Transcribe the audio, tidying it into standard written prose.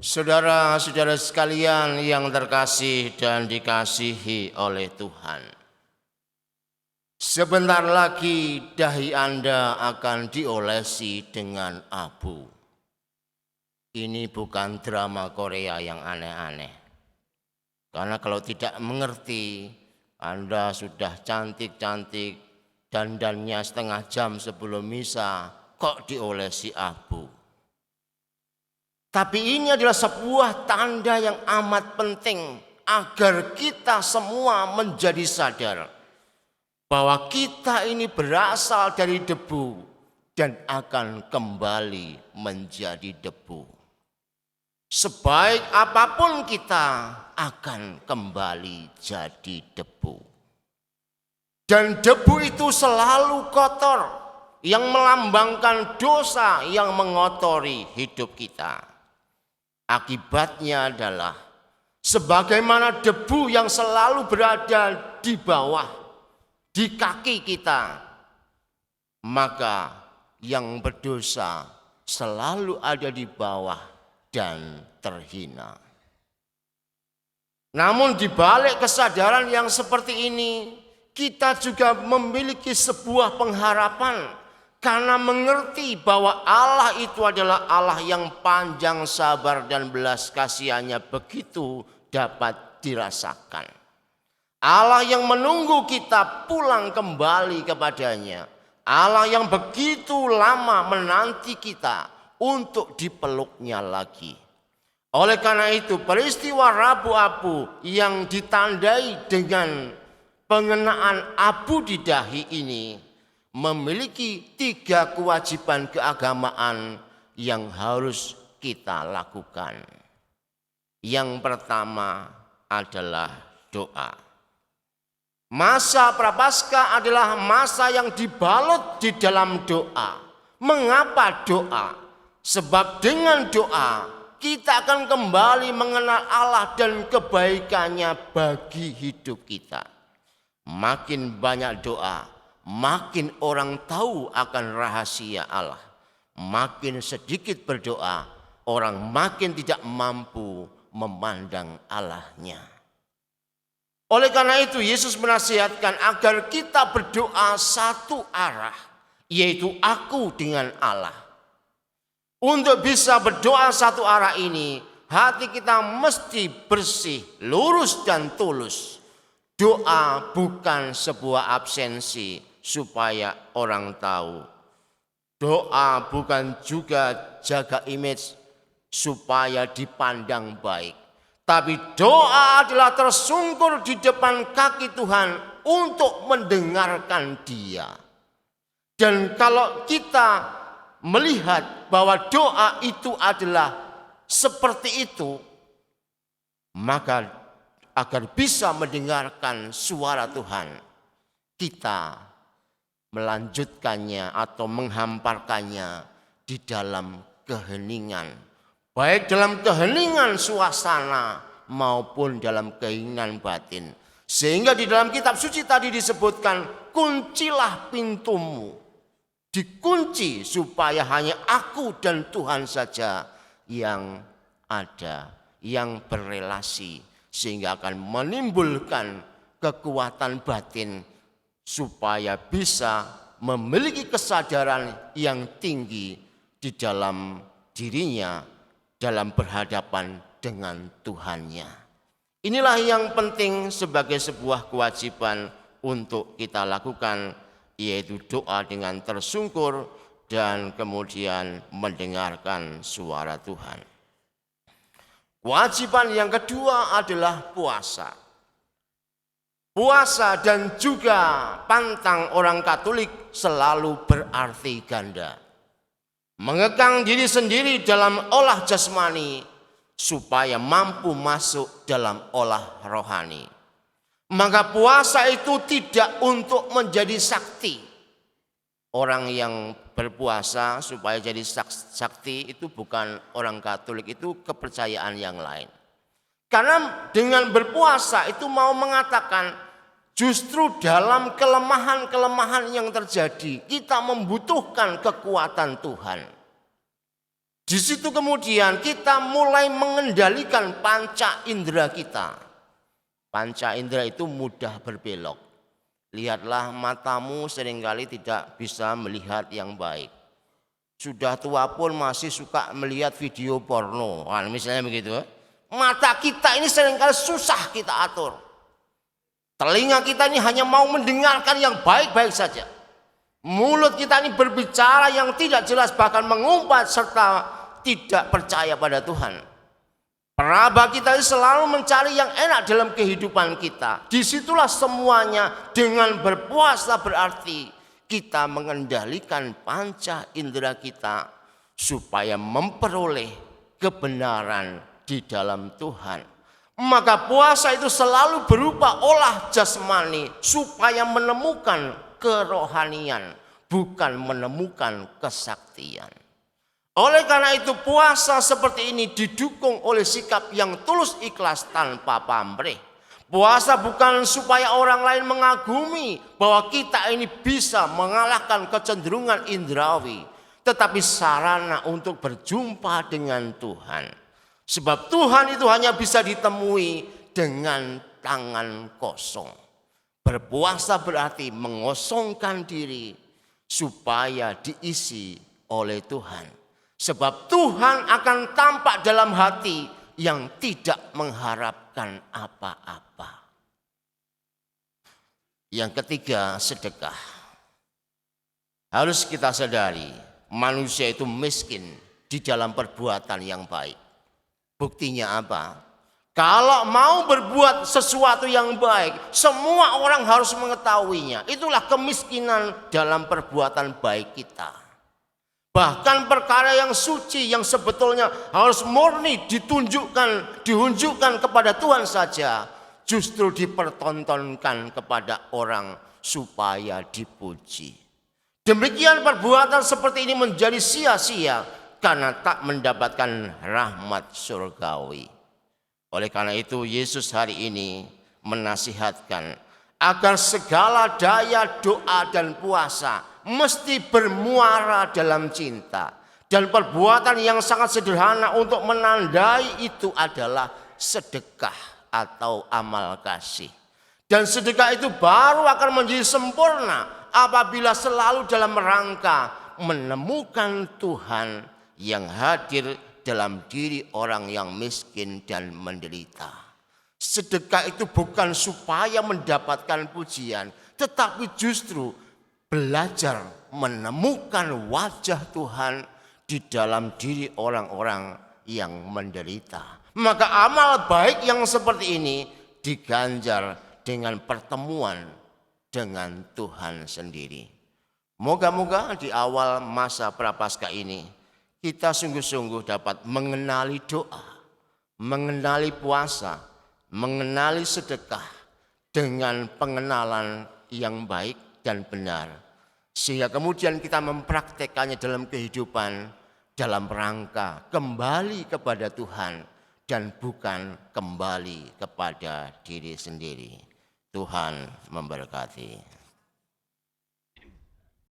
Saudara-saudara sekalian yang terkasih dan dikasihi oleh Tuhan, sebentar lagi dahi Anda akan diolesi dengan abu. Ini bukan drama Korea yang aneh-aneh. Karena kalau tidak mengerti, Anda sudah cantik-cantik, dandannya setengah jam sebelum misa, kok diolesi abu. Tapi ini adalah sebuah tanda yang amat penting agar kita semua menjadi sadar bahwa kita ini berasal dari debu dan akan kembali menjadi debu. Sebaik apapun kita akan kembali jadi debu. Dan debu itu selalu kotor, yang melambangkan dosa yang mengotori hidup kita. Akibatnya adalah sebagaimana debu yang selalu berada di bawah, di kaki kita, maka yang berdosa selalu ada di bawah dan terhina. Namun di balik kesadaran yang seperti ini, kita juga memiliki sebuah pengharapan. Karena mengerti bahwa Allah itu adalah Allah yang panjang sabar dan belas kasihannya begitu dapat dirasakan. Allah yang menunggu kita pulang kembali kepadanya. Allah yang begitu lama menanti kita untuk dipeluknya lagi. Oleh karena itu peristiwa Rabu Abu yang ditandai dengan pengenaan abu di dahi ini memiliki 3 kewajiban keagamaan yang harus kita lakukan. Yang pertama adalah doa. Masa Prapaskah adalah masa yang dibalut di dalam doa. Mengapa doa? Sebab dengan doa kita akan kembali mengenal Allah dan kebaikannya bagi hidup kita. Makin banyak doa, makin orang tahu akan rahasia Allah. Makin sedikit berdoa, orang makin tidak mampu memandang Allahnya. Oleh karena itu Yesus menasihatkan agar kita berdoa satu arah, yaitu aku dengan Allah. Untuk bisa berdoa satu arah ini, hati kita mesti bersih, lurus dan tulus. Doa bukan sebuah absensi supaya orang tahu. Doa bukan juga jaga image supaya dipandang baik. Tapi doa adalah tersungkur di depan kaki Tuhan untuk mendengarkan Dia. Dan kalau kita melihat bahwa doa itu adalah seperti itu, maka agar bisa mendengarkan suara Tuhan, kita melanjutkannya atau menghamparkannya di dalam keheningan. Baik dalam keheningan suasana maupun dalam keheningan batin. Sehingga di dalam kitab suci tadi disebutkan, kuncilah pintumu. Dikunci supaya hanya aku dan Tuhan saja yang ada, yang berelasi. Sehingga akan menimbulkan kekuatan batin supaya bisa memiliki kesadaran yang tinggi di dalam dirinya dalam berhadapan dengan Tuhannya. Inilah yang penting sebagai sebuah kewajiban untuk kita lakukan, yaitu doa dengan tersungkur dan kemudian mendengarkan suara Tuhan. Kewajiban yang kedua adalah puasa. Puasa dan juga pantang orang Katolik selalu berarti ganda. Mengekang diri sendiri dalam olah jasmani supaya mampu masuk dalam olah rohani. Maka puasa itu tidak untuk menjadi sakti. Orang yang berpuasa supaya jadi sakti itu bukan orang Katolik, itu kepercayaan yang lain. Karena dengan berpuasa itu mau mengatakan justru dalam kelemahan-kelemahan yang terjadi kita membutuhkan kekuatan Tuhan. Di situ kemudian kita mulai mengendalikan panca indera kita. Panca indera itu mudah berbelok. Lihatlah, matamu seringkali tidak bisa melihat yang baik. Sudah tua pun masih suka melihat video porno. Nah, misalnya begitu. Mata kita ini seringkali susah kita atur. Telinga kita ini hanya mau mendengarkan yang baik-baik saja. Mulut kita ini berbicara yang tidak jelas, bahkan mengumpat serta tidak percaya pada Tuhan. Peraba kita ini selalu mencari yang enak dalam kehidupan kita. Disitulah semuanya. Dengan berpuasa berarti kita mengendalikan panca indera kita supaya memperoleh kebenaran di dalam Tuhan. Maka puasa itu selalu berupa olah jasmani supaya menemukan kerohanian, bukan menemukan kesaktian. Oleh karena itu puasa seperti ini didukung oleh sikap yang tulus ikhlas tanpa pamrih. Puasa bukan supaya orang lain mengagumi bahwa kita ini bisa mengalahkan kecenderungan indrawi, tetapi sarana untuk berjumpa dengan Tuhan. Sebab Tuhan itu hanya bisa ditemui dengan tangan kosong. Berpuasa berarti mengosongkan diri supaya diisi oleh Tuhan. Sebab Tuhan akan tampak dalam hati yang tidak mengharapkan apa-apa. Yang ketiga, sedekah. Harus kita sadari, manusia itu miskin di dalam perbuatan yang baik. Buktinya apa? Kalau mau berbuat sesuatu yang baik, semua orang harus mengetahuinya. Itulah kemiskinan dalam perbuatan baik kita. Bahkan perkara yang suci yang sebetulnya harus murni dihunjukkan kepada Tuhan saja, justru dipertontonkan kepada orang supaya dipuji. Demikian perbuatan seperti ini menjadi sia-sia karena tak mendapatkan rahmat surgawi. Oleh karena itu Yesus hari ini menasihatkan agar segala daya doa dan puasa mesti bermuara dalam cinta. Dan perbuatan yang sangat sederhana untuk menandai itu adalah sedekah atau amal kasih. Dan sedekah itu baru akan menjadi sempurna apabila selalu dalam rangka menemukan Tuhan yang hadir dalam diri orang yang miskin dan menderita. Sedekah itu bukan supaya mendapatkan pujian, tetapi justru belajar menemukan wajah Tuhan di dalam diri orang-orang yang menderita. Maka amal baik yang seperti ini diganjar dengan pertemuan dengan Tuhan sendiri. Moga-moga di awal masa Prapaskah ini kita sungguh-sungguh dapat mengenali doa, mengenali puasa, mengenali sedekah dengan pengenalan yang baik dan benar. Sehingga kemudian kita mempraktekannya dalam kehidupan dalam rangka kembali kepada Tuhan dan bukan kembali kepada diri sendiri. Tuhan memberkati.